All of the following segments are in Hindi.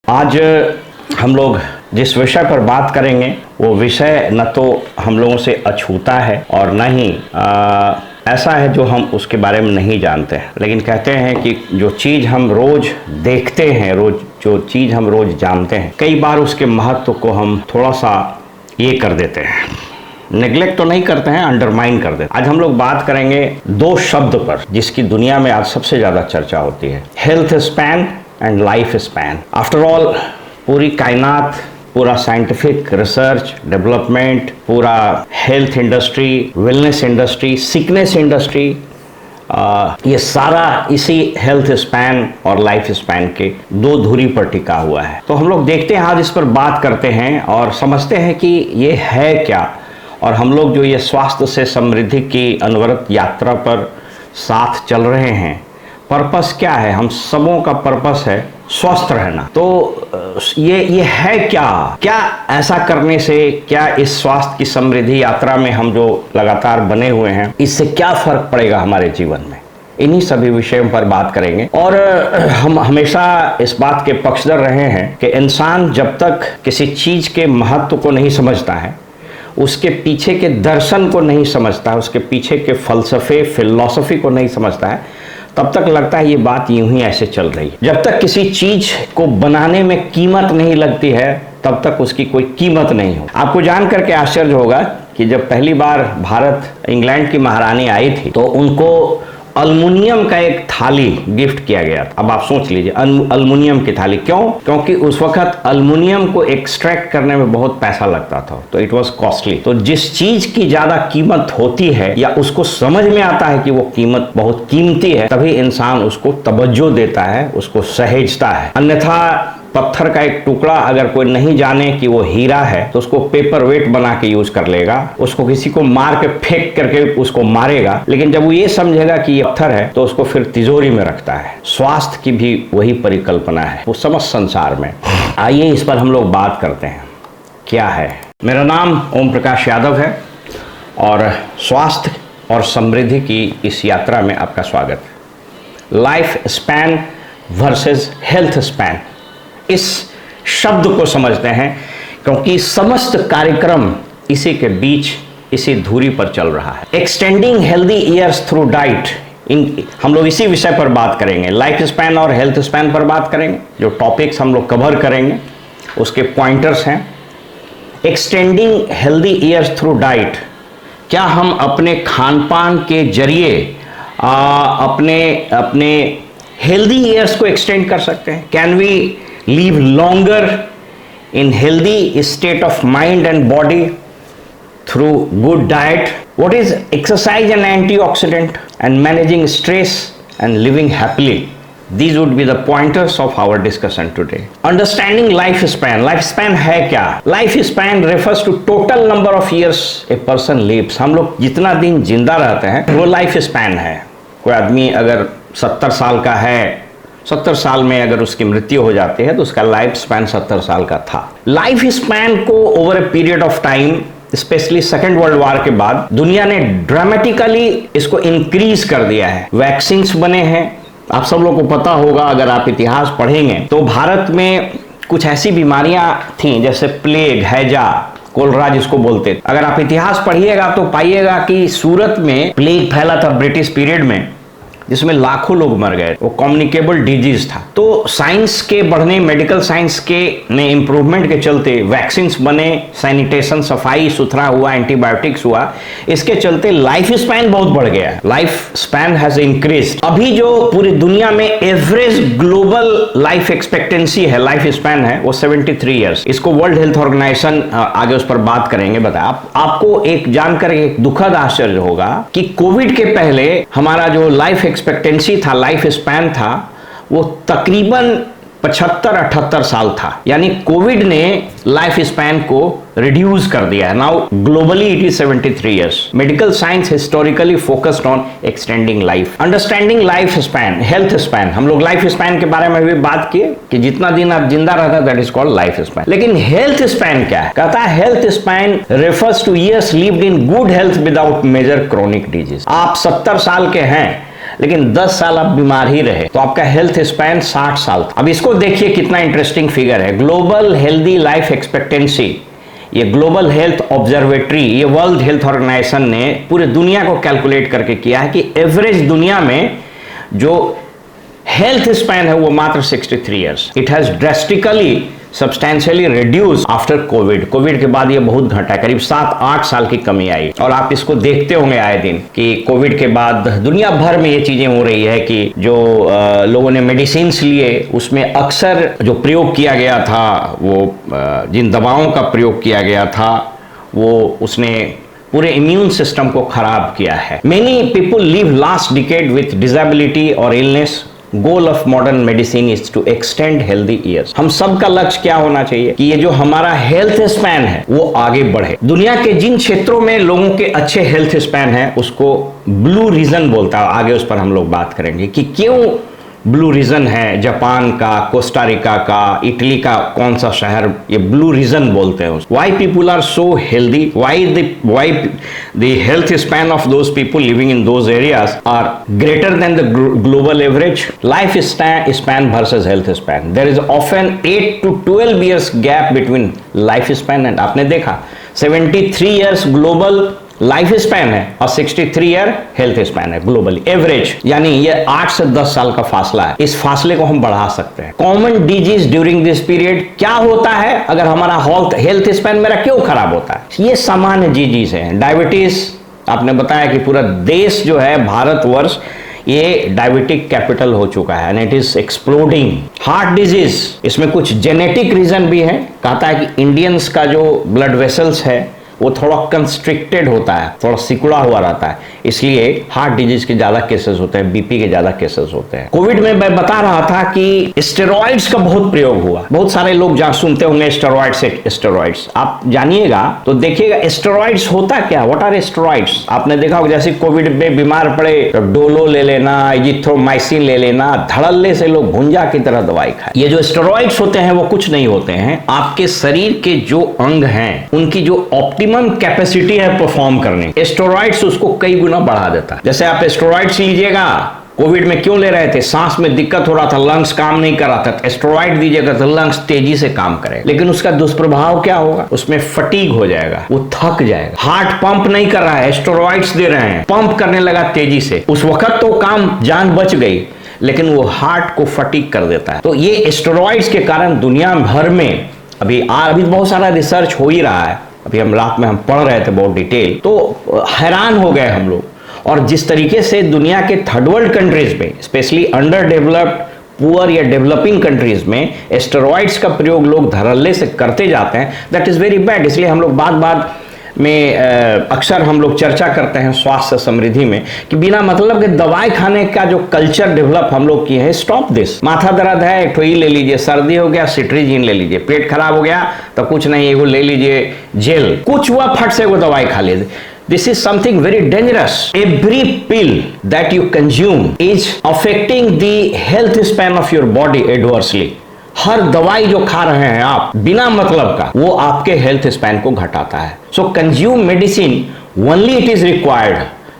आज हम लोग जिस विषय पर बात करेंगे वो विषय न तो हम लोगों से अछूता है और न ही ऐसा है जो हम उसके बारे में नहीं जानते हैं। लेकिन कहते हैं कि जो चीज़ हम रोज़ देखते हैं, जो चीज़ हम रोज़ जानते हैं, कई बार उसके महत्व को हम थोड़ा सा ये कर देते हैं, नेग्लेक्ट तो नहीं करते हैं, अंडरमाइन कर देते हैं। आज हम लोग बात करेंगे दो शब्द पर जिसकी दुनिया में आज सबसे ज़्यादा चर्चा होती है, health span and life span. After all पूरी कायनात, पूरा साइंटिफिक रिसर्च डेवलपमेंट, पूरा health industry, wellness industry, sickness industry, ये सारा इसी हेल्थ स्पैन और लाइफ स्पैन के दो धुरी पर टिका हुआ है। तो हम लोग देखते हैं, आज इस पर बात करते हैं और समझते हैं कि ये है क्या, और हम लोग जो ये स्वास्थ्य से समृद्धि की अनवरत यात्रा पर साथ चल रहे हैं, पर्पस क्या है? हम सबों का पर्पस है स्वस्थ रहना। तो ये है क्या ऐसा करने से, क्या इस स्वास्थ्य की समृद्धि यात्रा में हम जो लगातार बने हुए हैं, इससे क्या फर्क पड़ेगा हमारे जीवन में? इन्हीं सभी विषयों पर बात करेंगे। और हम हमेशा इस बात के पक्षधर रहे हैं कि इंसान जब तक किसी चीज के महत्व को नहीं समझता है, उसके पीछे के दर्शन को नहीं समझता है, उसके पीछे के फलसफे फिलॉसफी को नहीं समझता है, तब तक लगता है ये बात यूं ही ऐसे चल रही है। जब तक किसी चीज को बनाने में कीमत नहीं लगती है, तब तक उसकी कोई कीमत नहीं हो। आपको जान करके आश्चर्य होगा कि जब पहली बार भारत इंग्लैंड की महारानी आई थी तो उनको अल्मुनियम का एक थाली गिफ्ट किया गया था। अब आप सोच लीजिए, अल्मुनियम की थाली। क्यों? क्योंकि उस वक्त अल्मुनियम को एक्सट्रैक्ट करने में बहुत पैसा लगता था, तो इट वाज कॉस्टली। तो जिस चीज की ज्यादा कीमत होती है या उसको समझ में आता है कि वो कीमत बहुत कीमती है, तभी इंसान उसको तवज्जो देता है, उसको सहेजता है। अन्यथा पत्थर का एक टुकड़ा अगर कोई नहीं जाने कि वो हीरा है तो उसको पेपर वेट बना के यूज कर लेगा, उसको किसी को मार के फेंक करके उसको मारेगा। लेकिन जब वो ये समझेगा कि ये पत्थर है तो उसको फिर तिजोरी में रखता है। स्वास्थ्य की भी वही परिकल्पना है वो समस्त संसार में। आइए इस पर हम लोग बात करते हैं, क्या है। मेरा नाम ओम प्रकाश यादव है और स्वास्थ्य और समृद्धि की इस यात्रा में आपका स्वागत है। Life span versus health span, इस शब्द को समझते हैं क्योंकि समस्त कार्यक्रम इसी के बीच, इसी धुरी पर चल रहा है। Extending healthy years through diet, हम लोग इसी विषय पर बात करेंगे। लाइफ स्पैन और हेल्थ स्पैन पर बात करेंगे। जो टॉपिक्स हम लोग कवर करेंगे उसके पॉइंटर्स हैं। Extending healthy years through diet, क्या हम अपने खान पान के जरिए अपने हेल्दी ईयर्स को एक्सटेंड कर सकते हैं? Can we live longer in healthy state of mind and body through good diet? What is exercise and antioxidant and managing stress and living happily? These would be the pointers of our discussion today. Understanding lifespan. Lifespan है क्या? Lifespan refers to total number of years a person lives. हम लोग जितना दिन जिंदा रहते हैं वो लाइफ स्पैन है। कोई आदमी अगर 70 साल का है, 70 साल में अगर उसकी मृत्यु हो जाती है तो उसका लाइफ स्पैन 70 साल का था। लाइफ स्पैन को over a period of time, specially second world war के बाद, दुनिया ने ड्रामेटिकली इसको इंक्रीज कर दिया है। वैक्सीन्स बने हैं, आप सब लोगों को पता होगा, अगर आप इतिहास पढ़ेंगे तो भारत में कुछ ऐसी बीमारियां थीं जैसे प्लेग, हैजा, कोलरा जिसको बोलते थे। अगर आप इतिहास पढ़िएगा तो पाइएगा कि सूरत में प्लेग फैला था ब्रिटिश पीरियड में, जिसमें लाखों लोग मर गए। वो कम्युनिकेबल डिजीज था। तो साइंस के बढ़ने, मेडिकल साइंस के में इम्प्रूवमेंट के चलते वैक्सीन्स बने, सैनिटेशन, सफाई सुथरा हुआ, एंटीबायोटिक्स हुआ, इसके चलते लाइफ स्पैन बहुत बढ़ गया है। Life span has increased. अभी जो पूरी दुनिया में एवरेज ग्लोबल लाइफ एक्सपेक्टेंसी है, लाइफ स्पैन है, वो 73 ईयर्स। इसको वर्ल्ड हेल्थ ऑर्गेनाइजेशन, आगे उस पर बात करेंगे, बताया। आपको एक जानकर एक दुखद आश्चर्य होगा कि कोविड के पहले हमारा जो लाइफ एक्सपेक्टेंसी था, लाइफ स्पैन था, वो तकरीबन 75-78 साल था। यानी कोविड ने लाइफ स्पैन को रिड्यूस कर दिया है। Now globally it is 73 years. Medical science historically focused on extending life. Understanding life span, health span, हम लोग लाइफ स्पैन के बारे में भी बात किए कि जितना दिन आप जिंदा रहता है that is called life span. लेकिन हेल्थ स्पैन क्या है? कहता है health span refers to years lived in good health without major chronic disease. आप 70 साल के हैं लेकिन 10 साल आप बीमार ही रहे तो आपका हेल्थ स्पैन 60 साल था। अब इसको देखिए कितना इंटरेस्टिंग फिगर है। ग्लोबल हेल्दी लाइफ एक्सपेक्टेंसी, ये ग्लोबल हेल्थ ऑब्जर्वेटरी, ये वर्ल्ड हेल्थ ऑर्गेनाइजेशन ने पूरे दुनिया को कैलकुलेट करके किया है कि एवरेज दुनिया में जो हेल्थ स्पैन है वो मात्र 63 years. It has drastically substantially reduce after Covid के बाद ये बहुत घटा, करीब 7-8 साल की कमी आई। और आप इसको देखते होंगे आए दिन कि कोविड के बाद दुनिया भर में ये चीजें हो रही है कि जो लोगों ने मेडिसिन लिए उसमें अक्सर जो प्रयोग किया गया था, वो जिन दवाओं का प्रयोग किया गया था वो उसने पूरे इम्यून सिस्टम को खराब किया है। Many people live last decade with disability और illness. Goal of modern medicine is to extend healthy years. हम सबका लक्ष्य क्या होना चाहिए कि ये जो हमारा हेल्थ स्पैन है वो आगे बढ़े। दुनिया के जिन क्षेत्रों में लोगों के अच्छे हेल्थ स्पैन है उसको ब्लू रीजन बोलता है। आगे उस पर हम लोग बात करेंगे कि क्यों ब्लू रीजन है। जापान का, कोस्टारिका का, इटली का कौन सा शहर ये ब्लू रीजन बोलते हैं। Why people are so healthy, why the health span of those people living in those areas are greater than the global average. Life span versus health span, there is often 8 to 12 years gap between life span and, आपने देखा 73 ईयर्स ग्लोबल लाइफ स्पैन है और 63 ईयर हेल्थ स्पैन है ग्लोबली एवरेज, यानी ये 8 से 10 साल का फासला है। इस फासले को हम बढ़ा सकते हैं। Common disease during this period, क्या होता है अगर हमारा हेल्थ स्पैन मेरा क्यों खराब होता है? ये सामान्य डिजीज है। डायबिटीज, आपने बताया कि पूरा देश जो है भारतवर्ष ये डायबिटिक कैपिटल हो चुका है and it is exploding. Heart disease, इसमें कुछ जेनेटिक रीजन भी है। कहता है कि इंडियंस का जो ब्लड वेसल्स है वो थोड़ा कंस्ट्रिक्टेड होता है, थोड़ा सिकुड़ा हुआ रहता है, इसलिए हार्ट डिजीज के ज्यादा केसेस होते हैं, बीपी के ज्यादा केसेस होते हैं। कोविड में मैं बता रहा था कि स्टेरॉइड्स का बहुत प्रयोग हुआ। बहुत सारे लोग जहां सुनते होंगे स्टेरॉइड्स, आप जानिएगा तो देखिएगा स्टेरॉइड्स होता क्या, व्हाट आर स्टेरॉइड्स। आपने देखा होगा जैसे कोविड में बीमार पड़े तो डोलो ले लेना, इजिथ्रोमाइसिन ले लेना, धड़ल्ले से लोग भुंजा की तरह दवाई खाए। ये जो स्टेरॉइड्स होते हैं वो कुछ नहीं होते हैं, आपके शरीर के जो अंग हैं उनकी जो ऑप्टिमम कैपेसिटी है परफॉर्म करने, स्टेरॉइड्स उसको कई गुना बढ़ा देता है। जैसे आप स्टेरॉइड्स लीजिएगा, कोविड में क्यों ले रहे थे? सांस में दिक्कत हो रहा था, लंग्स काम नहीं कर रहा था, स्टेरॉइड दीजिएगा तो लंग्स तेजी से काम करेगा। लेकिन उसका दुष्प्रभाव क्या होगा? उसमें फटीग हो जाएगा, वो थक जाएगा। हार्ट पंप नहीं कर रहा है, स्टेरॉइड्स दे रहे हैं, पंप करने लगा तेजी से, उस वक्त तो काम जान बच गई, लेकिन वो हार्ट को फटीग कर देता है। तो ये स्टेरॉइड्स के कारण दुनिया भर में अभी बहुत सारा रिसर्च हो ही रहा है। अभी हम रात में पढ़ रहे थे बहुत डिटेल, तो हैरान हो गए हम लोग। और जिस तरीके से दुनिया के थर्ड वर्ल्ड कंट्रीज में, स्पेशली अंडर डेवलप्ड, पुअर या डेवलपिंग कंट्रीज में स्टेरॉइड्स का प्रयोग लोग धड़ल्ले से करते जाते हैं, दैट इज वेरी बैड। इसलिए हम लोग बात में अक्सर हम लोग चर्चा करते हैं स्वास्थ्य समृद्धि में कि बिना मतलब के दवाई खाने का जो कल्चर डेवलप हम लोग किए हैं, स्टॉप दिस। माथा दर्द है एक ठोई ले लीजिए, सर्दी हो गया सिट्रीजिन ले लीजिए, पेट खराब हो गया तो कुछ नहीं एगो ले लीजिए जेल, कुछ हुआ फट से वो दवाई खा लीजिए। This is something very dangerous. Every pill that you consume is affecting the health span of your body adversely. हर दवाई जो खा रहे हैं आप बिना मतलब का, वो आपके हेल्थ स्पैन को घटाता है। So consume medicine only it is required,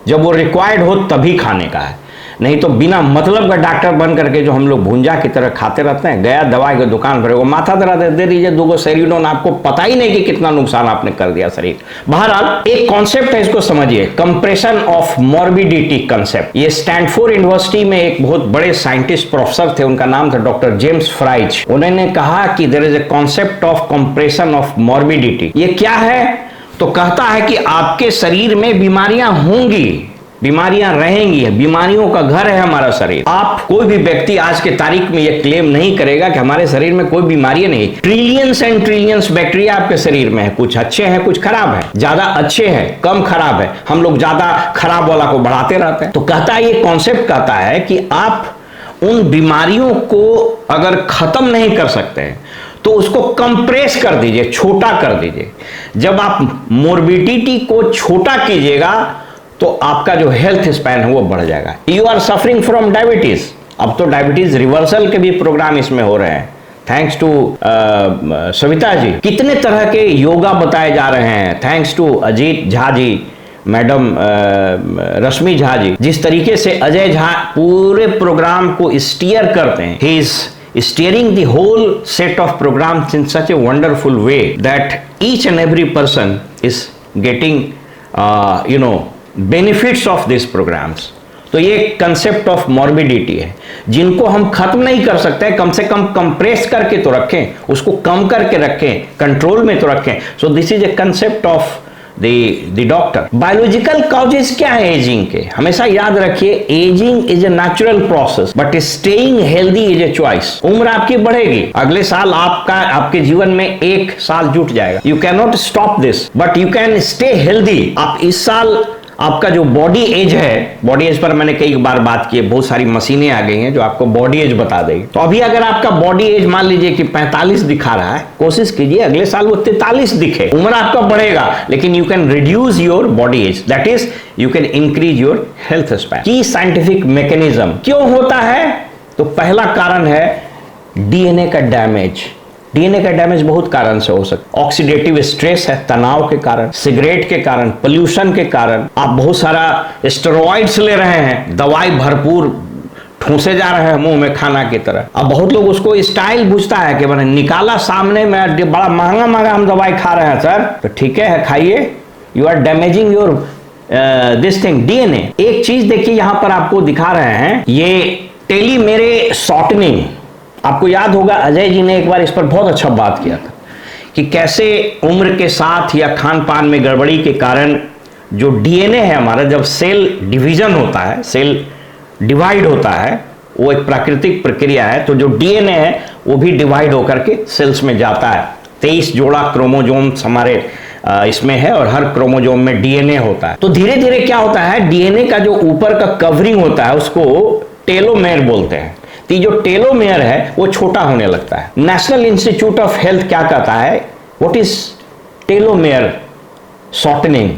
जब वो रिक्वायर्ड हो तभी खाने का है, नहीं तो बिना मतलब का डॉक्टर बन करके जो हम लोग भुंजा की तरह खाते रहते हैं। गया दवाई की दुकान पर, वो माथा दर्द दे दीजिए 2 सेरिडोन, आपको पता ही नहीं कि कितना नुकसान आपने कर दिया शरीर। बहरहाल एक कॉन्सेप्ट है, इसको समझिए, कंप्रेशन ऑफ मॉर्बिडिटी कंसेप्ट। ये स्टैनफोर्ड यूनिवर्सिटी में एक बहुत बड़े साइंटिस्ट प्रोफेसर थे, उनका नाम था डॉक्टर जेम्स फ्राइज। उन्होंने कहा कि there is a concept of compression of morbidity. ये क्या है? तो कहता है कि आपके शरीर में बीमारियां होंगी, बीमारियां रहेंगी, बीमारियों का घर है हमारा शरीर। आप कोई भी व्यक्ति आज के तारीख में यह क्लेम नहीं करेगा कि हमारे शरीर में कोई बीमारियां नहीं। ट्रिलियंस एंड ट्रिलियंस बैक्टीरिया आपके शरीर में है, कुछ अच्छे हैं कुछ खराब है, ज्यादा अच्छे हैं कम खराब है, हम लोग ज्यादा खराब वाला को बढ़ाते रहते हैं। तो कहता है, ये कॉन्सेप्ट कहता है कि आप उन बीमारियों को अगर खत्म नहीं कर सकते हैं तो उसको कंप्रेस कर दीजिए, छोटा कर दीजिए। जब आप मोर्बिडिटी को छोटा कीजिएगा तो आपका जो हेल्थ स्पैन है वो बढ़ जाएगा। You are suffering from diabetes, अब तो डायबिटीज रिवर्सल के भी प्रोग्राम इसमें हो रहे हैं, थैंक्स टू सविता जी। कितने तरह के योगा बताए जा रहे हैं, thanks to Ajit Jha ji, madam Rashmi Jha ji, जिस तरीके से अजय झा पूरे प्रोग्राम को स्टीयर करते हैं, he is steering the whole set of programs in such a wonderful way that each and every person is getting benefits of these programs. तो ये कंसेप्ट ऑफ मॉर्बिडिटी है जिनको हम खत्म नहीं कर सकते, कम से कम कंप्रेस करके तो रखें, उसको कम करके रखें, कंट्रोल में तो रखें. So this is a concept of the doctor. Biological causes क्या है एजिंग के? हमेशा याद रखिए, ageing is a natural process but staying healthy is a choice. उम्र आपकी बढ़ेगी, अगले साल आपके जीवन में 1 साल जुट जाएगा. You can not stop this but you can stay healthy. आप इस साल आपका जो बॉडी एज है, बॉडी एज पर मैंने कई बार बात की है, बहुत सारी मशीनें आ गई हैं जो आपको बॉडी एज बता देगी. तो अभी अगर आपका बॉडी एज मान लीजिए कि 45 दिखा रहा है, कोशिश कीजिए अगले साल वो 43 दिखे. उम्र आपका बढ़ेगा लेकिन you can reduce your body age, that is you can increase your health span. की साइंटिफिक मैकेनिज्म क्यों होता है? तो पहला कारण है डीएनए का डैमेज. डीएनए का डैमेज बहुत कारण से हो सकता है. ऑक्सीडेटिव स्ट्रेस है, तनाव के कारण, सिगरेट के कारण, पोल्यूशन के कारण. आप बहुत सारा स्टेरॉइड्स ले रहे हैं, दवाई भरपूर ठूसे जा रहे हैं मुंह में खाना की तरह. अब बहुत लोग उसको स्टाइल पूछता है कि मैंने निकाला सामने में, बड़ा महंगा महंगा हम दवाई खा रहे हैं सर. तो ठीक है खाइए, you are damaging your this thing DNA. एक चीज देखिए यहां पर आपको दिखा रहे हैं, ये टेलीमेरे शॉर्टनिंग. आपको याद होगा अजय जी ने एक बार इस पर बहुत अच्छा बात किया था कि कैसे उम्र के साथ या खान पान में गड़बड़ी के कारण जो डीएनए है हमारा, जब सेल डिवीजन होता है, सेल डिवाइड होता है, वो एक प्राकृतिक प्रक्रिया है. तो जो डीएनए है वो भी डिवाइड होकर के सेल्स में जाता है. 23 जोड़ा क्रोमोजोम्स हमारे इसमें है और हर क्रोमोजोम में डीएनए होता है. तो धीरे धीरे क्या होता है, डीएनए का जो ऊपर का कवरिंग होता है उसको टेलोमेर बोलते हैं. तो जो टेलोमेयर है वो छोटा होने लगता है. नेशनल इंस्टीट्यूट ऑफ हेल्थ क्या कहता है, what is telomere shortening?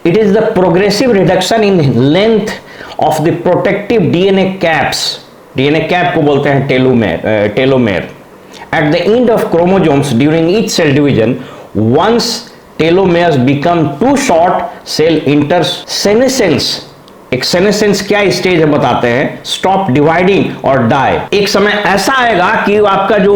It is the progressive reduction in length of the protective DNA caps. DNA cap को बोलते हैं telomere. At the end of chromosomes during each cell division, once telomeres become too short, cell enters senescence. एक सेनेसेंस क्या स्टेज है बताते हैं, स्टॉप डिवाइडिंग और डाई. एक समय ऐसा आएगा कि आपका जो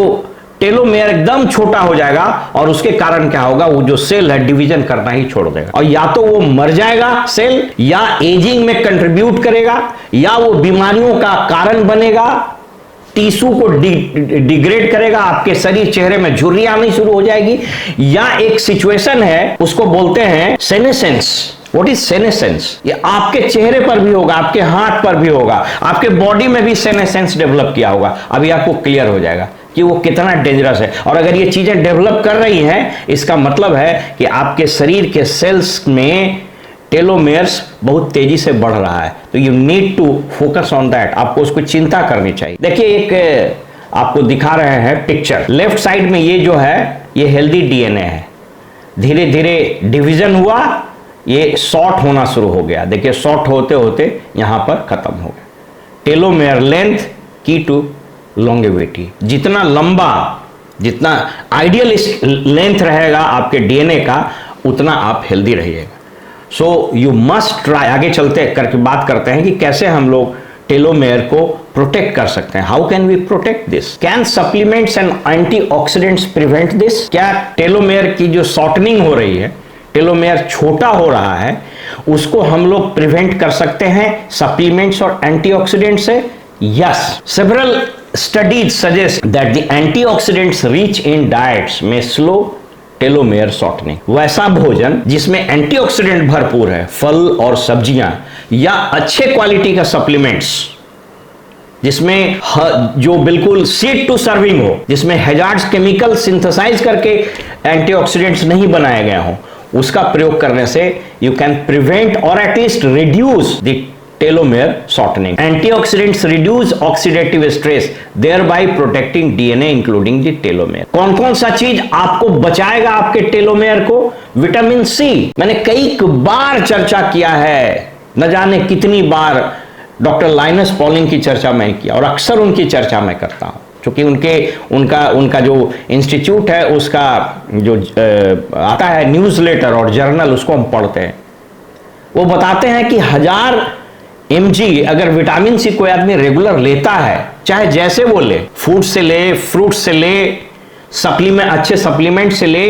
टेलोमेयर एकदम छोटा हो जाएगा और उसके कारण क्या होगा, वो जो सेल है डिवीजन करना ही छोड़ देगा और या तो वो मर जाएगा सेल, या एजिंग में कंट्रीब्यूट करेगा, या वो बीमारियों का कारण बनेगा, टिश्यू को डिग्रेड करेगा, आपके शरीर चेहरे में झुर्रियां आनी शुरू हो जाएगी. या एक सिचुएशन है उसको बोलते हैं सेनेसेंस. What is senescence? ये आपके चेहरे पर भी होगा, आपके हाथ पर भी होगा, आपके बॉडी में भी सेनेसेंस डेवलप किया होगा. अभी आपको क्लियर हो जाएगा कि वो कितना डेंजरस है. और अगर ये चीजें डेवलप कर रही हैं, इसका मतलब है कि आपके शरीर के सेल्स में टेलोमेयर्स बहुत तेजी से बढ़ रहा है. तो you need to focus on that. आपको उसको चिंता करनी चाहिए. देखिए एक आपको दिखा रहे हैं पिक्चर. लेफ्ट साइड में ये जो है ये हेल्दी डीएनए है. धीरे धीरे डिवीजन हुआ, ये शॉर्ट होना शुरू हो गया. देखिए शॉर्ट होते होते यहां पर खत्म हो गया. टेलोमेयर लेंथ की टू लॉन्गेविटी. जितना लंबा, जितना आइडियल लेंथ रहेगा आपके डीएनए का, उतना आप हेल्दी रहिएगा. So you must try. आगे चलते करके बात करते हैं कि कैसे हम लोग टेलोमेयर को प्रोटेक्ट कर सकते हैं. How can we protect this? Can supplements and antioxidants prevent this? क्या टेलोमेयर की जो शॉर्टनिंग हो रही है, टेलोमेयर छोटा हो रहा है, उसको हम लोग प्रिवेंट कर सकते हैं सप्लीमेंट्स और एंटीऑक्सीडेंट से? Yes. Several studies suggest that the antioxidants rich in diets में स्लो टेलोमेयर शॉर्टनिंग. वैसा भोजन जिसमें एंटीऑक्सीडेंट भरपूर है, फल और सब्जियां, या अच्छे क्वालिटी का सप्लीमेंट्स जिसमें जो बिल्कुल सीड टू सर्विंग हो, जिसमें हैजार्ड्स केमिकल सिंथेसाइज करके एंटीऑक्सीडेंट्स नहीं बनाए गए हों, उसका प्रयोग करने से यू कैन प्रिवेंट और at least reduce the telomere shortening. Antioxidants reduce oxidative stress, thereby protecting DNA including the telomere. कौन कौन सा चीज आपको बचाएगा आपके टेलोमेयर को? Vitamin C. मैंने कई बार चर्चा किया है, न जाने कितनी बार डॉक्टर लाइनस पॉलिंग की चर्चा मैं किया और अक्सर उनकी चर्चा मैं करता हूं, क्योंकि उनका जो इंस्टीट्यूट है उसका जो आता है न्यूज़लेटर और जर्नल, उसको हम पढ़ते हैं. वो बताते हैं कि 1000 mg अगर विटामिन सी कोई आदमी रेगुलर लेता है, चाहे जैसे वो ले, फूड से ले, फ्रूट से ले, सप्लीमेंट, अच्छे सप्लीमेंट से ले,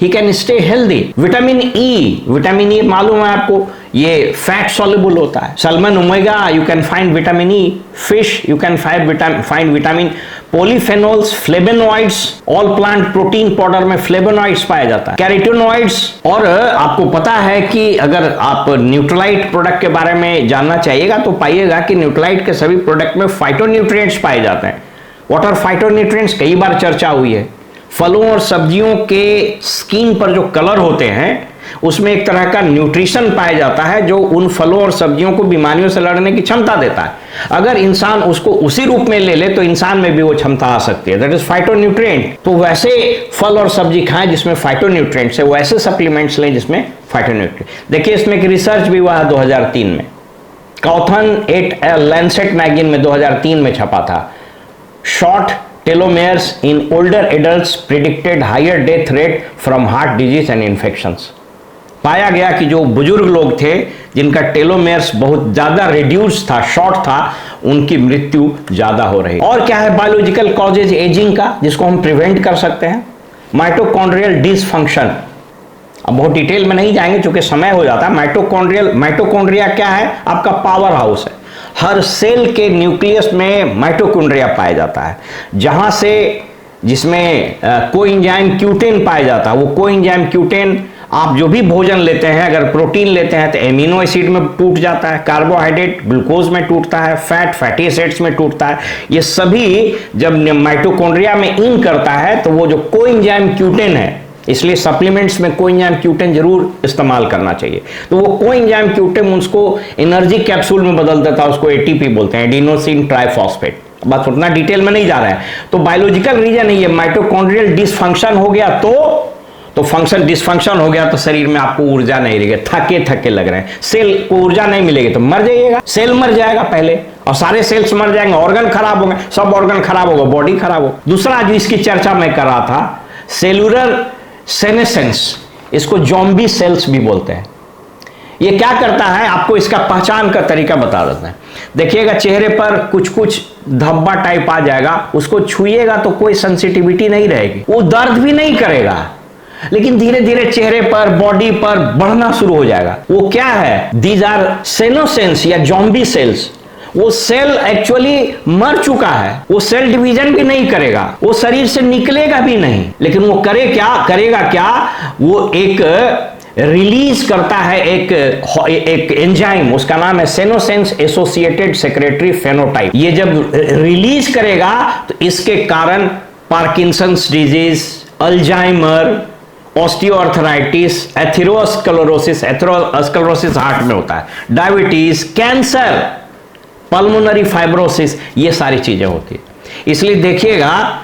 he can stay healthy. Vitamin E मालूम है आपको, ये फैट सॉल्युबल होता है। Salmon, omega you can find vitamin E, fish you can find vitamin, polyphenols, flavonoids, all plant protein powder में फ्लेवोनॉइड्स पाया जाता है, कैरोटीनॉइड्स। और आपको पता है कि अगर आप न्यूट्रलाइट प्रोडक्ट के बारे में जानना चाहिएगा तो पाइएगा कि न्यूट्रलाइट के सभी प्रोडक्ट में फाइटोन्यूट्रिएंट्स पाए जाते हैं। व्हाट आर फाइटोन्यूट्रिएंट्स, कई बार चर्चा हुई है। फलों और सब्जियों के स्किन पर जो कलर होते हैं उसमें एक तरह का न्यूट्रिशन पाया जाता है जो उन फलों और सब्जियों को बीमारियों से लड़ने की क्षमता देता है। अगर इंसान उसको उसी रूप में ले ले तो इंसान में भी वो क्षमता आ सकती है, दैट इज फाइटोन्यूट्रिएंट। तो वैसे फल और सब्जी खाएं जिसमें फाइटोन्यूट्रिएंट्स है, वैसे सप्लीमेंट्स लें जिसमें फाइटोन्यूट्रिएंट। देखिए इसमें एक रिसर्च भी हुआ है 2003 में, कॉथन एट लैंसेट मैगजीन में 2003 में छपा था। Short telomeres in older adults predicted higher death rate from heart disease and infections. पाया गया कि जो बुजुर्ग लोग थे जिनका टेलोमेयर्स बहुत ज्यादा रिड्यूस था, शॉर्ट था, उनकी मृत्यु ज्यादा हो रही। और क्या है बायोलॉजिकल कॉजेज एजिंग का जिसको हम प्रिवेंट कर सकते हैं? Mitochondrial dysfunction. अब बहुत डिटेल में नहीं जाएंगे क्योंकि समय हो जाता है। माइटोकॉन्ड्रिया क्या है? आपका पावर हाउस है। हर सेल के न्यूक्लियस में माइटोकॉन्ड्रिया पाया जाता है, जहां से जिसमें कोएंजाइम क्यूटेन पाया जाता है। वो कोएंजाइम क्यूटेन आप जो भी भोजन लेते हैं, अगर प्रोटीन लेते हैं तो एमिनो एसिड में टूट जाता है, कार्बोहाइड्रेट ग्लूकोज में टूटता है, फैट फैटी एसिड्स में टूटता है। ये सभी जब माइटोकॉन्ड्रिया में इन करता है तो वो जो कोएंजाइम क्यूटेन है, इसलिए सप्लीमेंट्स में कोएंजाइम क्यूटेन जरूर इस्तेमाल करना चाहिए। तो वो कोएंजाइम क्यूटेन उसको एनर्जी कैप्सूल में बदल देता है, उसको एटीपी बोलते हैं, एडिनोसिन ट्राइफॉस्फेट। बस उतना डिटेल में नहीं जा रहे हैं। तो बायोलॉजिकल रीजन है ये, माइटोकॉन्ड्रियल डिसफंक्शन हो गया तो फंक्शन डिसफंक्शन हो गया तो शरीर में आपको ऊर्जा नहीं रहेगी, थके लग रहे हैं, सेल को ऊर्जा नहीं मिलेगी तो मर जाइएगा। सेल मर जाएगा पहले और सारे सेल्स मर जाएंगे, ऑर्गन खराब होंगे, सब ऑर्गन खराब होगा, बॉडी खराब हो। दूसरा जो इसकी चर्चा मैं कर रहा था, सेलुलर सेनेसेंस, इसको ज़ॉम्बी सेल्स भी बोलते हैं। ये क्या करता है आपको इसका पहचान का तरीका बता देते हैं। देखिएगा चेहरे पर कुछ धब्बा टाइप आ जाएगा, उसको छुइएगा तो कोई सेंसिटिविटी नहीं रहेगी, वो दर्द भी नहीं करेगा, लेकिन धीरे धीरे चेहरे पर, बॉडी पर बढ़ना शुरू हो जाएगा। वो क्या है? दीज आर सेनोसेंस या ज़ॉम्बी सेल्स। वो सेल एक्चुअली मर चुका है, वो सेल डिवीजन भी नहीं करेगा, वो शरीर से निकलेगा भी नहीं, लेकिन वो करेगा क्या? वो एक रिलीज करता है एक एंजाइम, उसका नाम है सेनोसेंस एसोसिएटेड सेक्रेटरी फेनोटाइप। ये जब रिलीज करेगा तो इसके कारण Parkinson's disease, Alzheimer, osteoarthritis, atherosclerosis heart में होता है, डायबिटीज, कैंसर, पल्मोनरी फाइब्रोसिस, ये सारी चीजें होती है। इसलिए देखिएगा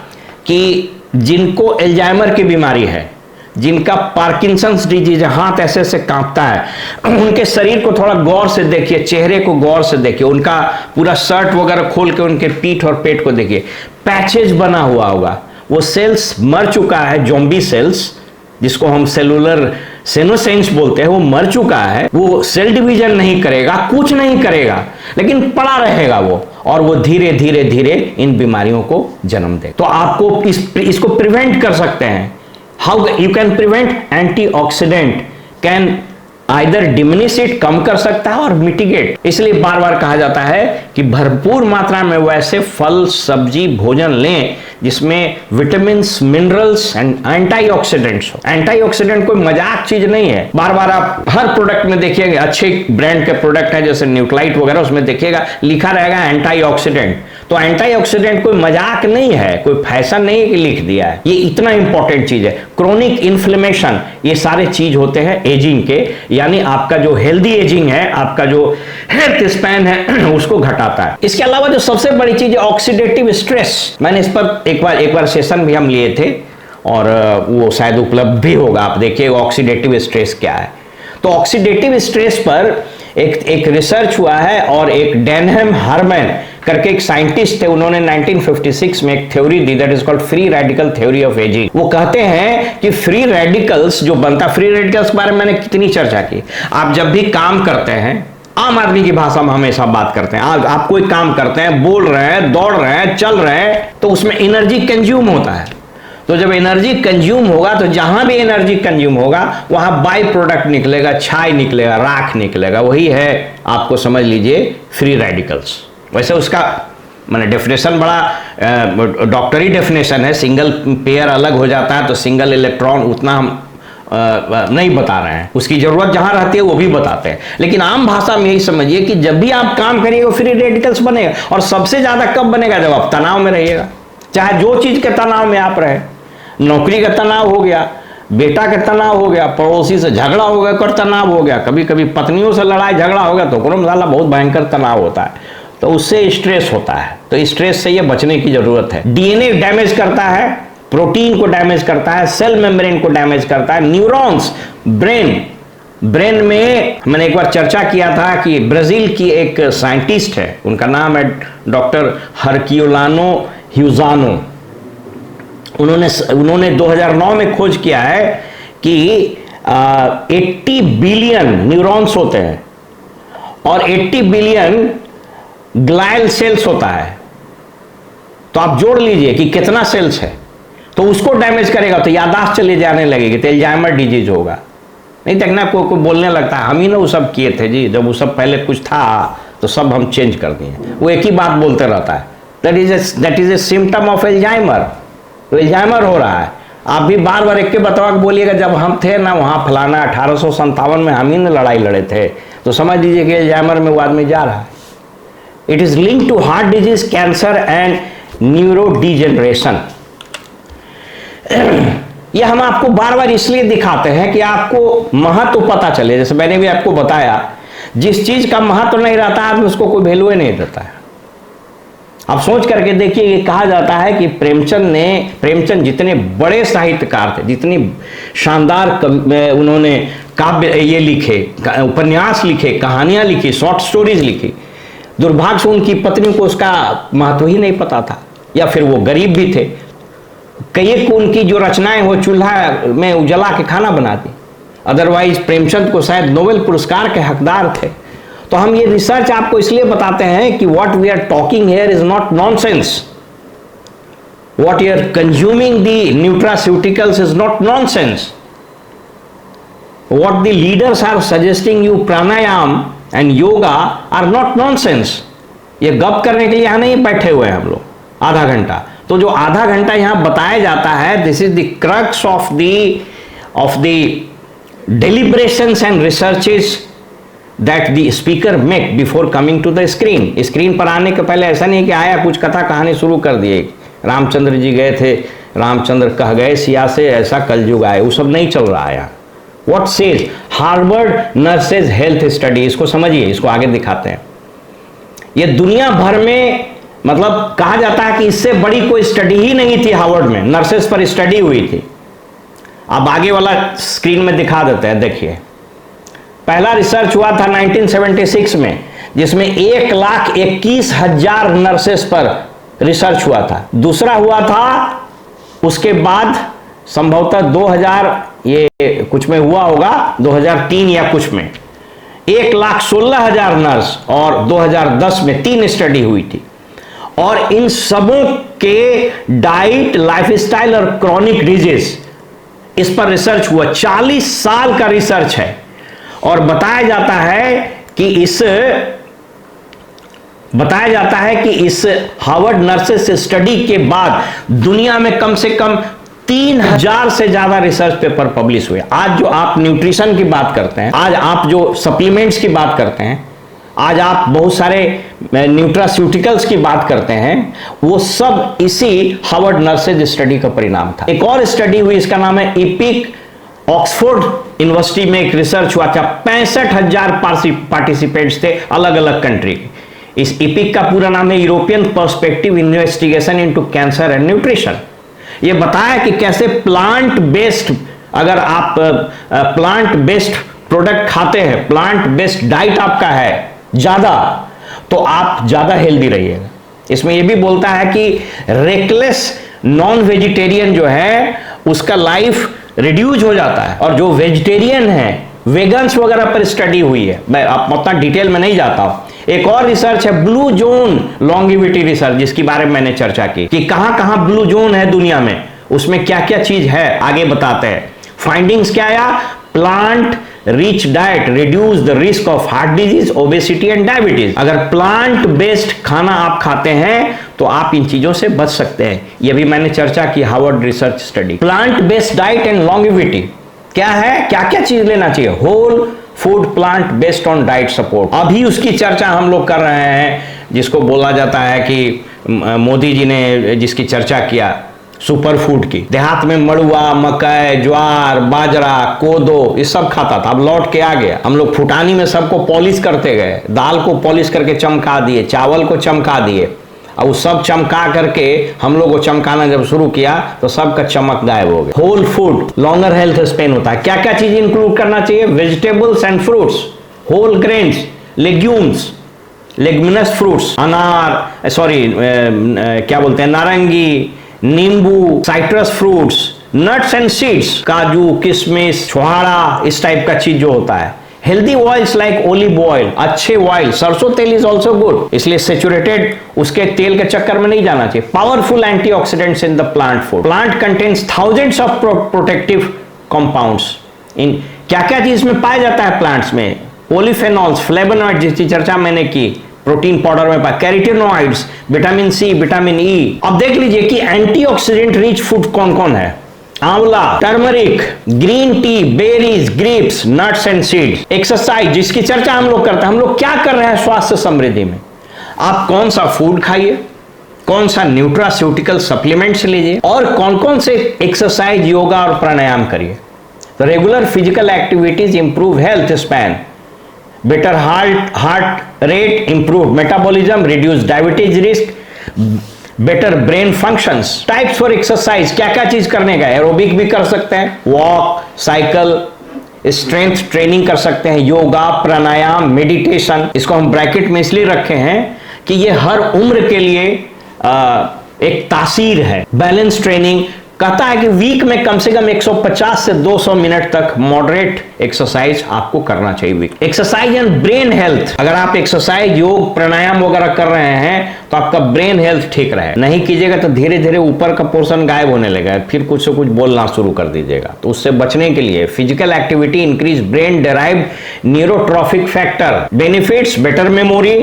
कि जिनको अल्जाइमर की बीमारी है, जिनका पार्किंसंस डिजीज, हाथ ऐसे ऐसे कांपता है, उनके शरीर को थोड़ा गौर से देखिए, चेहरे को गौर से देखिए, उनका पूरा शर्ट वगैरह खोल के उनके पीठ और पेट को देखिए, पैचेज बना हुआ होगा। वो सेल्स मर चुका है, ज़ॉम्बी सेल्स जिसको हम सेलुलर सेनोसेंस बोलते हैं, वो मर चुका है, वो सेल डिवीजन नहीं करेगा, कुछ नहीं करेगा, लेकिन पड़ा रहेगा वो, और वो धीरे धीरे इन बीमारियों को जन्म दे। तो आपको इसको प्रिवेंट कर सकते हैं। How you can prevent? Antioxidant can either diminish it, कम कर सकता है, और मिटिगेट। इसलिए बार बार कहा जाता है कि भरपूर मात्रा में वैसे फल सब्जी भोजन लें जिसमें विटामिन्स, मिनरल्स एंड एंटीऑक्सीडेंट्स हो। एंटीऑक्सीडेंट कोई मजाक चीज नहीं है। बार बार आप हर प्रोडक्ट में देखिएगा, अच्छे ब्रांड के प्रोडक्ट है जैसे न्यूट्रलाइट वगैरह, उसमें देखिएगा लिखा रहेगा एंटीऑक्सीडेंट। तो एंटीऑक्सीडेंट कोई मजाक नहीं है, कोई फैशन नहीं है कि लिख दिया है, ये इतना इंपॉर्टेंट चीज है। क्रोनिक इन्फ्लेमेशन, ये सारे चीज होते हैं एजिंग के, यानी आपका जो हेल्दी एजिंग है, आपका जो हेल्थ स्पैन है उसको घटाता है। इसके अलावा जो सबसे बड़ी चीज है ऑक्सीडेटिव स्ट्रेस। मैंने इस पर एक बार सेशन भी हम लिए थे और वो शायद उपलब्ध भी होगा, आप देखिए ऑक्सीडेटिव स्ट्रेस क्या है। तो ऑक्सीडेटिव स्ट्रेस पर एक रिसर्च हुआ है और एक डेनहम हर्मन करके एक साइंटिस्ट थे, उन्होंने 1956 में एक theory the, that is called free radical theory of ageing. वो कहते हैं कि फ्री रेडिकल्स जो बनता, फ्री रेडिकल्स के बारे में मैंने कितनी चर्चा की। आप जब भी काम करते हैं, आम आदमी की भाषा में हमेशा बात करते हैं, आप कोई काम करते हैं, बोल रहे हैं, दौड़ रहे हैं, चल रहे हैं, तो उसमें एनर्जी कंज्यूम होता है। तो जब एनर्जी कंज्यूम होगा तो जहां भी एनर्जी कंज्यूम होगा वहां बाई प्रोडक्ट निकलेगा, छाई निकलेगा, राख निकलेगा। वही है, आपको समझ लीजिए, फ्री रेडिकल्स। वैसे उसका मैंने डेफिनेशन बड़ा डॉक्टरी डेफिनेशन है, सिंगल पेयर अलग हो जाता है तो सिंगल इलेक्ट्रॉन, उतना हम नहीं बता रहे हैं, उसकी जरूरत जहां रहती है वो भी बताते हैं। लेकिन आम भाषा में यही समझिए कि जब भी आप काम करिएगा फ्री रेडिकल्स बनेगा। और सबसे ज्यादा कब बनेगा? जब आप तनाव में रहिएगा। चाहे जो चीज के तनाव में आप रहे, नौकरी का तनाव हो गया, बेटा का तनाव हो गया, पड़ोसी से झगड़ा हो गया, कर तनाव हो गया, कभी कभी पत्नियों से लड़ाई झगड़ा हो गया, तो मसाला बहुत भयंकर तनाव होता है, तो उससे स्ट्रेस होता है। तो स्ट्रेस से ये बचने की जरूरत है। डीएनए डैमेज करता है, प्रोटीन को डैमेज करता है, सेल मेम्ब्रेन को डैमेज करता है, न्यूरॉन्स, ब्रेन में मैंने एक बार चर्चा किया था कि ब्राजील की एक साइंटिस्ट है, उनका नाम है डॉक्टर हरक्यूलानो ह्यूजानो। उन्होंने 2009 में खोज किया है कि 80 बिलियन न्यूरॉन्स होते हैं और 80 बिलियन ग्लायल सेल्स होता है। तो आप जोड़ लीजिए कि कितना सेल्स है, तो उसको डैमेज करेगा तो याददाश्त चले जाने लगेगी, तो एल्जाइमर डिजीज होगा। नहीं देखना, कोई बोलने लगता है हम ही ने वो सब किए थे जी, जब वो सब पहले कुछ था तो सब हम चेंज कर दिए। वो एक ही बात बोलते रहता है, that is a symptom of Alzheimer. तो एल्जाइमर हो रहा है। आप भी बार बार एक के बतवा के बोलिएगा जब हम थे ना वहां फलाना 1857 में हम ही ने लड़ाई लड़े थे, तो समझ लीजिए कि एल्जाइमर में वो आदमी जा रहा है। It is linked to heart disease, cancer and neurodegeneration. ये हम आपको बार बार इसलिए दिखाते हैं कि आपको महत्व पता चले। जैसे मैंने भी आपको बताया, जिस चीज का महत्व नहीं रहता आदमी उसको कोई वैल्यू नहीं देता है। आप सोच करके देखिए, ये कहा जाता है कि प्रेमचंद जितने बड़े साहित्यकार थे, जितनी शानदार उन्होंने काव्य ये लिखे, उपन्यास लिखे, कहानियां लिखी, शॉर्ट स्टोरीज लिखी, दुर्भाग्य से उनकी पत्नी को उसका महत्व ही नहीं पता था, या फिर वो गरीब भी थे। कई को उनकी जो रचनाएं वो चूल्हा में उजला के खाना बनाती, अदरवाइज प्रेमचंद को शायद नोबेल पुरस्कार के हकदार थे। तो हम ये रिसर्च आपको इसलिए बताते हैं कि what we are talking here is not nonsense. What you are consuming the nutraceuticals is not nonsense. What the leaders are suggesting you, pranayama and yoga are not nonsense. ये गप करने के लिए यहां नहीं बैठे हुए हैं हम लोग आधा घंटा। तो जो आधा घंटा यहां बताया जाता है, this is the crux of the deliberations and researches that the speaker make before coming to the screen। Screen पर आने के पहले ऐसा नहीं कि आया कुछ कथा कहानी शुरू कर दिए, रामचंद्र जी गए थे, रामचंद्र कह गए सिया से, ऐसा कलयुग आए, वो सब नहीं चल रहा है यहाँ। What says Harvard nurses health study, इसको समझिए, इसको आगे दिखाते हैं। ये दुनिया भर में मतलब कहा जाता है कि इससे बड़ी कोई स्टडी ही नहीं थी हार्वर्ड में, नर्सेज पर स्टडी हुई थी। अब आगे वाला स्क्रीन में दिखा देते हैं, देखिए। पहला रिसर्च हुआ था 1976 में, जिसमें 1,21,000 नर्सेस पर रिसर्च हुआ था। दूसरा हुआ था उसके बाद संभवतः 2000 ये कुछ में हुआ होगा, 2003 या कुछ में 1,16,000 नर्स, और 2010 में 3 स्टडी हुई थी। और इन सबों के डाइट, लाइफस्टाइल और क्रॉनिक डिजीज, इस पर रिसर्च हुआ। 40 साल का रिसर्च है। और बताया जाता है कि इस हार्वर्ड नर्सेस स्टडी के बाद दुनिया में कम से कम 3000 से ज्यादा रिसर्च पेपर पब्लिश हुए। आज जो आप न्यूट्रिशन की बात करते हैं, आज आप जो सप्लीमेंट्स की बात करते हैं, आज आप बहुत सारे न्यूट्रास्यूटिकल्स की बात करते हैं, वो सब इसी हार्वर्ड नर्सेज स्टडी का परिणाम था। एक और स्टडी हुई, इसका नाम है इपिक, ऑक्सफोर्ड यूनिवर्सिटी में एक रिसर्च हुआ था। 65,000 पार्टिसिपेंट्स थे अलग अलग कंट्री के। इस इपिक का पूरा नाम है European perspective investigation into cancer and nutrition. ये बताया कि कैसे प्लांट बेस्ड, अगर आप प्लांट बेस्ड प्रोडक्ट खाते हैं, प्लांट बेस्ड डाइट आपका है ज्यादा, तो आप ज्यादा हेल्दी रहिएगा। इसमें यह भी बोलता है कि रेकलेस नॉन वेजिटेरियन जो है उसका लाइफ रिड्यूस हो जाता है, और जो वेजिटेरियन है, वेगन्स वगैरह पर स्टडी हुई है, मैं आप उतना डिटेल में नहीं जाता हूं। एक और रिसर्च है ब्लू जोन लॉन्गिविटी रिसर्च, जिसके बारे में मैंने चर्चा की कि कहां कहां ब्लू जोन है दुनिया में, उसमें क्या क्या चीज है, आगे बताते हैं। फाइंडिंग्स क्या आया? Plant rich diet reduce the risk of heart disease, obesity and diabetes. अगर प्लांट बेस्ड खाना आप खाते हैं तो आप इन चीजों से बच सकते हैं। यह भी मैंने चर्चा की, Harvard research study. Plant based diet and longevity क्या है, क्या क्या चीज लेना चाहिए? Whole food plant based on diet support, अभी उसकी चर्चा हम लोग कर रहे हैं, जिसको बोला जाता है कि मोदी जी ने जिसकी चर्चा किया सुपर फूड की। देहात में मड़ुआ, मकई, ज्वार, बाजरा, कोदो ये सब खाता था, अब लौट के आ गया। हम लोग फुटानी में सबको पॉलिश करते गए, दाल को पॉलिश करके चमका दिए, चावल को चमका दिए, और सब चमका करके हम लोग को चमकाना जब शुरू किया तो सबका चमक गायब हो गया। Whole food longer health span होता है। क्या क्या चीज इंक्लूड करना चाहिए? Vegetables and fruits, whole grains, legumes, leguminous fruits, अनार, सॉरी क्या बोलते हैं, नारंगी, नींबू, citrus fruits, nuts and seeds, काजू, किशमिश, छुहाड़ा, इस टाइप का चीज जो होता है। Healthy oils like olive oil, अच्छे ऑयल, सरसों तेल इज ऑल्सो गुड, इसलिए सेचुरेटेड उसके तेल के चक्कर में नहीं जाना चाहिए। Powerful antioxidants in the plant food, plant contains thousands of protective compounds. इन क्या क्या चीज में पाया जाता है प्लांट्स में? पॉलीफेनॉल्स, फ्लेवोनॉइड्स जिसकी चर्चा मैंने की, प्रोटीन पाउडर में पाया, carotenoids, vitamin C, vitamin E. अब देख लीजिए कि एंटीऑक्सीडेंट रिच फूड कौन कौन है। आंवला, turmeric, green tea, berries, grapes, nuts and seeds. Exercise जिसकी चर्चा हम लोग करते हैं, हम लोग क्या कर रहे हैं स्वास्थ्य समृद्धि में? आप कौन सा फूड खाइए, कौन सा न्यूट्रास्यूटिकल सप्लीमेंट्स लीजिए, और कौन कौन से एक्सरसाइज, योगा और प्राणायाम करिए। तो regular physical activities improve health span, better heart rate, improve metabolism, reduce diabetes risk, better brain functions. Types for exercise, क्या क्या चीज करने का? एरोबिक भी कर सकते हैं, वॉक, साइकिल, स्ट्रेंथ ट्रेनिंग कर सकते हैं, योगा, प्राणायाम, मेडिटेशन। इसको हम ब्रैकेट में इसलिए रखे हैं कि ये हर उम्र के लिए एक तासीर है। बैलेंस ट्रेनिंग कहता है कि वीक में कम से कम 150 से 200 मिनट तक मॉडरेट एक्सरसाइज आपको करना चाहिए week. Exercise and brain health, अगर आप एक्सरसाइज, योग, प्राणायाम वगैरह कर रहे हैं तो आपका ब्रेन हेल्थ ठीक रहे। नहीं कीजिएगा तो धीरे धीरे ऊपर का पोर्शन गायब होने लगेगा, फिर कुछ से कुछ बोलना शुरू कर दीजिएगा। तो उससे बचने के लिए physical activity increase brain derived neurotrophic factor, benefits, better memory,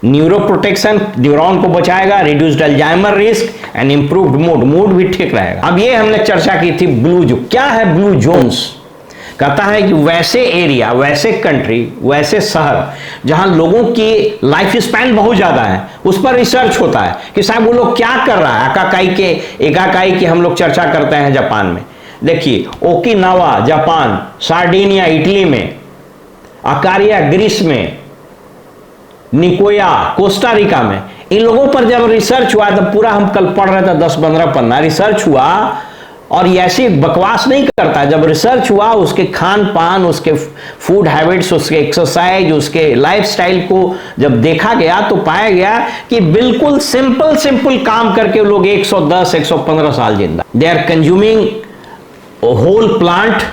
neuro protection, neuron को बचाएगा, reduced Alzheimer risk and improved mood, mood भी ठीक रहेगा। अब ये हमने चर्चा की थी ब्लू जोन। क्या है ब्लू जोन्स? कहता है कि वैसे एरिया, वैसे कंट्री, वैसे शहर जहां लोगों की लाइफ स्पैन बहुत ज्यादा है, उस पर रिसर्च होता है कि साहब वो लोग क्या कर रहा है। एकाकाई की हम लोग चर्चा करते हैं जापान में। देखिए, ओकिनावा जापान, सार्डिनिया इटली में, अकारिया ग्रीस में, निकोया कोस्टा रिका में, इन लोगों पर जब रिसर्च हुआ, तब पूरा हम कल पढ़ रहे थे 10-15 पन्ना रिसर्च हुआ, और ये ऐसी बकवास नहीं करता। जब रिसर्च हुआ, उसके खान पान, उसके फूड हैबिट्स, उसके एक्सरसाइज, उसके लाइफस्टाइल को जब देखा गया तो पाया गया कि बिल्कुल सिंपल काम करके लोग 110-115 साल जिंदा। They are consuming whole plant,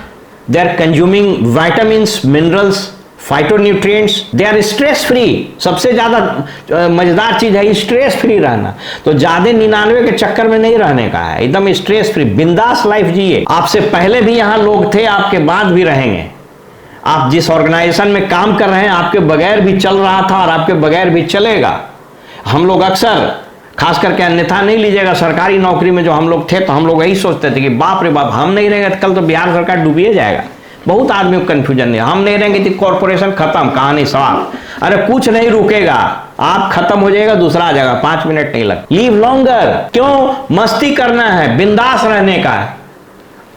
they are consuming vitamins, minerals, phytonutrients, they are stress free. सबसे ज्यादा मजेदार चीज है स्ट्रेस फ्री रहना। तो ज्यादा 99 के चक्कर में नहीं रहने का है, एकदम स्ट्रेस फ्री बिंदास लाइफ जिए। आपसे पहले भी यहां लोग थे, आपके बाद भी रहेंगे। आप जिस ऑर्गेनाइजेशन में काम कर रहे हैं, आपके बगैर भी चल रहा था और आपके बगैर भी चलेगा। हम लोग अक्सर, खास करके अन्यथा नहीं लीजिएगा, सरकारी नौकरी में जो हम लोग थे तो हम लोग यही सोचते थे कि बाप रे बाप, हम नहीं रहेंगे तो कल तो बिहार सरकार डूबिए जाएगा। बहुत आदमी को कंफ्यूजन नहीं, हम नहीं रहेंगे तो कॉर्पोरेशन खत्म, कहानी समाप्त। अरे कुछ नहीं रुकेगा, आप खत्म हो जाएगा, दूसरा आ जाएगा, 5 मिनट नहीं लग। लीव लॉन्गर, क्यों? मस्ती करना है, बिंदास रहने का है।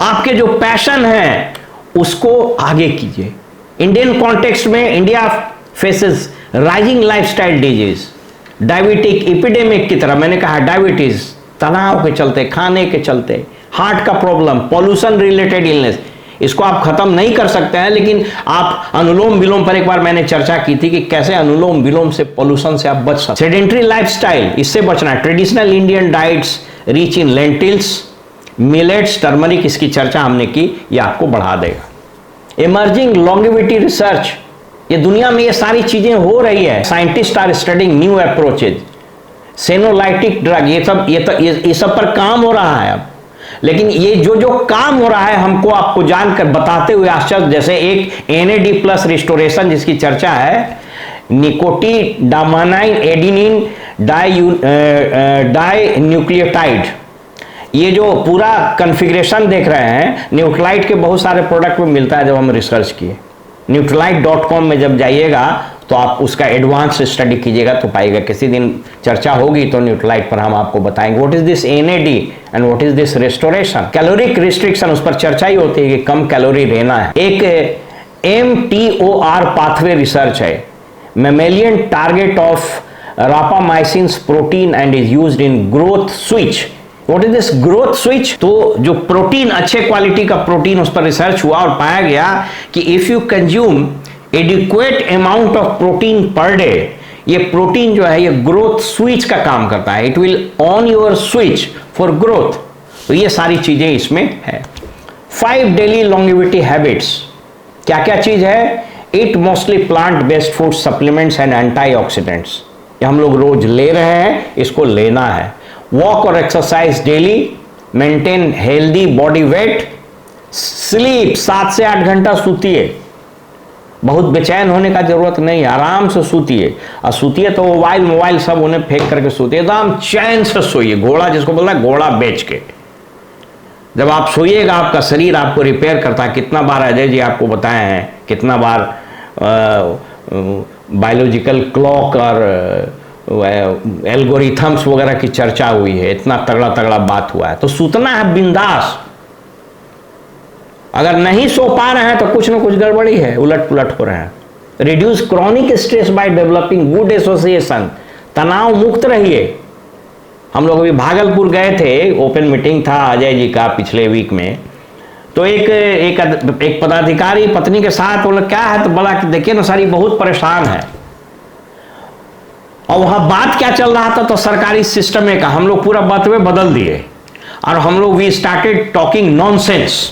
आपके जो पैशन है उसको आगे कीजिए। इंडियन कॉन्टेक्स्ट में India faces rising lifestyle disease, diabetic epidemic की तरह। मैंने कहा डायबिटीज, तनाव के चलते, खाने के चलते, हार्ट का प्रॉब्लम, पॉल्यूशन रिलेटेड इलनेस, इसको आप खत्म नहीं कर सकते हैं, लेकिन आप अनुलोम विलोम पर एक बार मैंने चर्चा की थी कि कैसे अनुलोम विलोम से, पोल्यूशन से आप बच सकते हैं। सेडेंटरी लाइफस्टाइल, इससे बचना है। Traditional Indian diets rich in lentils, millets, turmeric, इसकी चर्चा हमने की, ये आपको बढ़ा देगा। इमर्जिंग लॉन्गेविटी रिसर्च, ये दुनिया में ये सारी चीजें हो रही है। Scientists are studying new approaches, senolytic drug, ये सब पर काम हो रहा है अब। लेकिन ये जो काम हो रहा है हमको आपको जानकर बताते हुए आश्चर्य, जैसे एक NAD प्लस रिस्टोरेशन जिसकी चर्चा है, निकोटीडामाइन एडिनिन डाई न्यूक्लियोटाइड, ये जो पूरा कॉन्फ़िगरेशन देख रहे हैं न्यूट्रलाइट के बहुत सारे प्रोडक्ट में मिलता है। जब हम रिसर्च किए न्यूट्रलाइट.com में जब जाइएगा तो आप उसका एडवांस स्टडी कीजिएगा तो पाइएगा। किसी दिन चर्चा होगी तो न्यूट्रलाइट पर हम आपको बताएंगे what is this NAD and what is this restoration. Caloric restriction, उस पर चर्चा ही होती है कि कम कैलोरी रहना है। एक mTOR पाथवे रिसर्च है, mammalian target of rapamycins protein and is used in growth switch. What is this growth switch? तो जो प्रोटीन, अच्छे क्वालिटी का प्रोटीन, उस पर रिसर्च हुआ और पाया गया कि if you consume adequate amount of protein per day, ये प्रोटीन जो है ये ग्रोथ स्विच का काम करता है। It will on your switch for growth. तो ये सारी चीजें इसमें है। 5 डेली लॉन्गेविटी हैबिट्स, क्या क्या चीज है? It mostly plant based food supplements and antioxidants, ये हम लोग रोज ले रहे हैं, इसको लेना है। वॉक और exercise daily, maintain healthy body weight, sleep 7 से 8 घंटा सूतिए, बहुत बेचैन होने का जरूरत नहीं, आराम से सूतिए। और सूतिए तो मोबाइल सब उन्हें फेंक करके सूतिए, एकदम चैन से सोइए। घोड़ा जिसको बोलता है, घोड़ा बेच के जब आप सोइएगा आपका शरीर आपको रिपेयर करता है। कितना बार अजय जी आपको बताए हैं, कितना बार बायोलॉजिकल क्लॉक और एल्गोरिथम्स वगैरह की चर्चा हुई है, इतना तगड़ा तगड़ा बात हुआ है। तो सूतना है बिंदास। अगर नहीं सो पा रहे हैं तो कुछ ना कुछ गड़बड़ी है, उलट पुलट हो रहे हैं। Reduce chronic stress by developing good association, तनाव मुक्त रहिए। हम लोग अभी भागलपुर गए थे, ओपन मीटिंग था अजय जी का पिछले वीक में। तो एक पदाधिकारी पत्नी के साथ बोला क्या है, तो बोला कि देखिए ना सारी बहुत परेशान है। और वहां बात क्या चल रहा था, तो सरकारी सिस्टम में का हम लोग पूरा बात में बदल दिए और हम लोग वी स्टार्टेड टॉकिंग नॉनसेंस।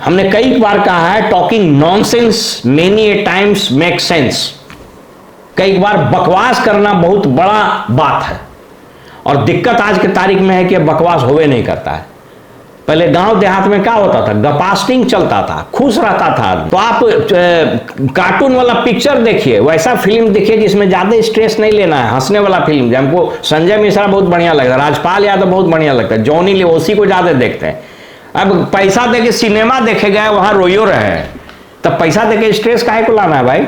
हमने कई बार कहा है टॉकिंग नॉनसेंस मेनी ए टाइम्स मेक सेंस। कई बार बकवास करना बहुत बड़ा बात है और दिक्कत आज के तारीख में है कि बकवास होवे नहीं करता है। पहले गांव देहात में क्या होता था, गपास्टिंग चलता था, खुश रहता था। तो आप कार्टून वाला पिक्चर देखिए, वैसा फिल्म देखिए जिसमें ज्यादा स्ट्रेस नहीं लेना है, हंसने वाला फिल्म। हमको संजय मिश्रा बहुत बढ़िया लगता है, राजपाल यादव बहुत बढ़िया लगता है, जॉनी लियोसी को ज्यादा देखते हैं। अब पैसा देके सिनेमा देखे गए, वहां रोयो रहे, तब पैसा देके स्ट्रेस काहे को लाना है भाई?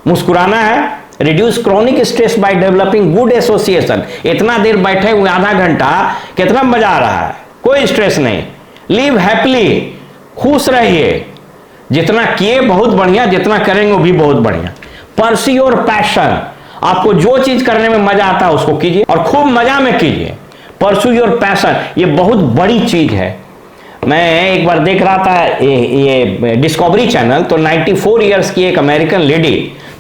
मुस्कुराना है। Reduce chronic stress by developing good association. इतना देर बैठे हुए आधा घंटा कितना मजा आ रहा है, कोई स्ट्रेस नहीं। लिव हैप्पीली, खुश रहिए। जितना किए बहुत बढ़िया, जितना करेंगे वो भी बहुत बढ़िया। परस्यू योर पैशन, आपको जो चीज करने में मजा आता है उसको कीजिए और खूब मजा में कीजिए। परस्यू योर पैशन, ये बहुत बड़ी चीज है। मैं एक बार देख रहा था ये डिस्कवरी चैनल, तो 94 इयर्स की एक अमेरिकन लेडी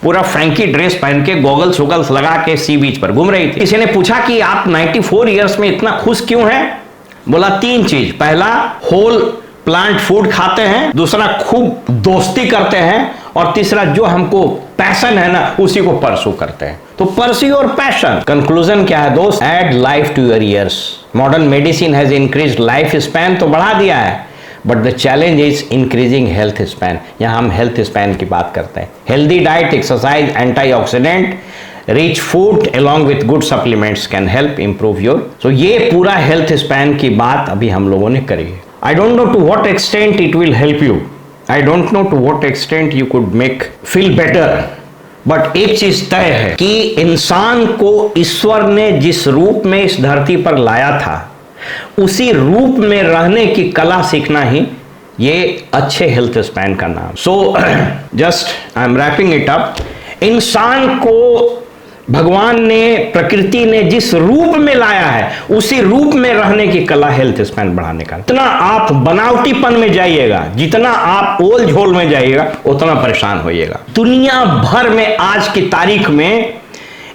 पूरा फ्रैंकी ड्रेस पहन के गॉगल्स वोगल्स लगा के सी बीच पर घूम रही थी। किसी ने पूछा कि आप 94 इयर्स में इतना खुश क्यों हैं? बोला 3 चीज। पहला, होल प्लांट फूड खाते हैं, दूसरा खूब दोस्ती करते हैं, और तीसरा जो हमको पैशन है ना उसी को परसू करते हैं। तो परस्यू योर पैशन। कंक्लूजन क्या है दोस्त? Add life to your years. Modern medicine has increased life span, तो बढ़ा दिया है, but the challenge is increasing health span. यहां हम हेल्थ स्पैन की बात करते हैं। Healthy diet, exercise, antioxidant rich food along with good supplements can help improve your, so ये पूरा हेल्थ स्पैन की बात अभी हम लोगों ने करी है। I don't know to what extent it will help you, I don't know to what extent you could make feel better, but एक चीज तय है कि इंसान को ईश्वर ने जिस रूप में इस धरती पर लाया था उसी रूप में रहने की कला सीखना ही ये अच्छे हेल्थ स्पैन का नाम। So just I am wrapping it up. इंसान को भगवान ने, प्रकृति ने जिस रूप में लाया है उसी रूप में रहने की कला हेल्थ स्पैन बढ़ाने का। जितना आप बनावटीपन में जाइएगा, जितना आप ओल झोल में जाइएगा, उतना परेशान होइएगा। दुनिया भर में आज की तारीख में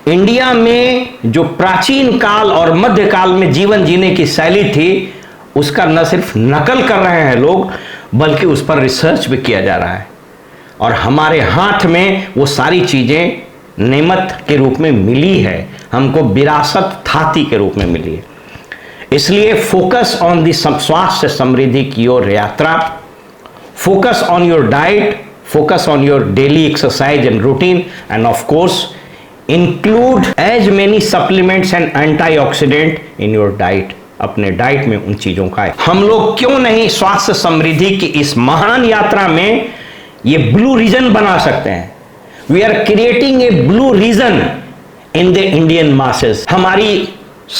इंडिया में जो प्राचीन काल और मध्यकाल में जीवन जीने की शैली थी, उसका न सिर्फ नकल कर रहे हैं लोग, बल्कि उस पर रिसर्च भी किया जा रहा है। और हमारे हाथ में वो सारी चीजें नेमत के रूप में मिली है, हमको विरासत थाती के रूप में मिली है। इसलिए फोकस ऑन दी स्वास्थ्य समृद्धि की ओर यात्रा, focus on your diet, focus on your daily exercise and routine, and of course include as many supplements and antioxidant in your diet. अपने डाइट में उन चीजों का हम लोग क्यों नहीं स्वास्थ्य समृद्धि की इस महान यात्रा में ये ब्लू रीजन बना सकते हैं। We are creating a blue region in the Indian masses. हमारी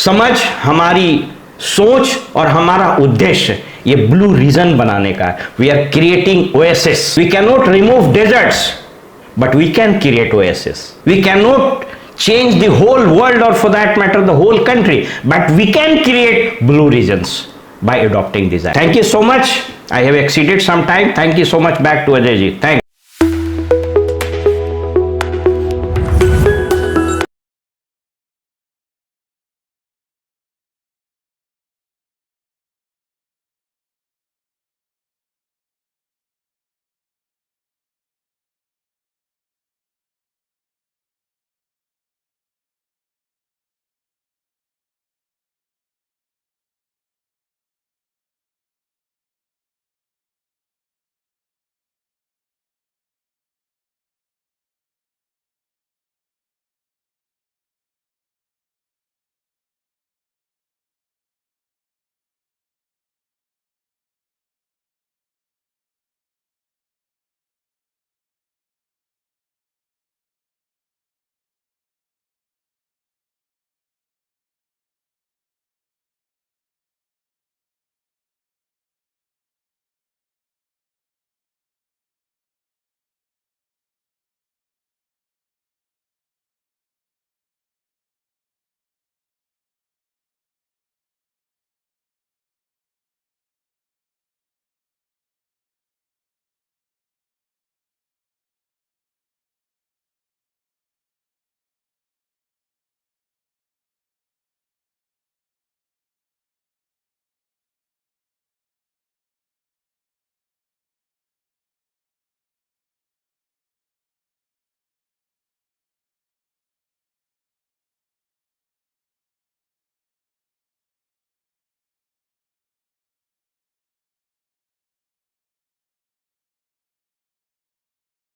समझ, हमारी सोच और हमारा उद्देश्य ये ब्लू रीजन बनाने का है। We are creating oasis. We can not remove deserts, but we can create oasis. We cannot change the whole world, or for that matter the whole country, but we can create blue regions by adopting this. Thank you so much. I have exceeded some time. Thank you so much. Back to Ajay ji. Thank you.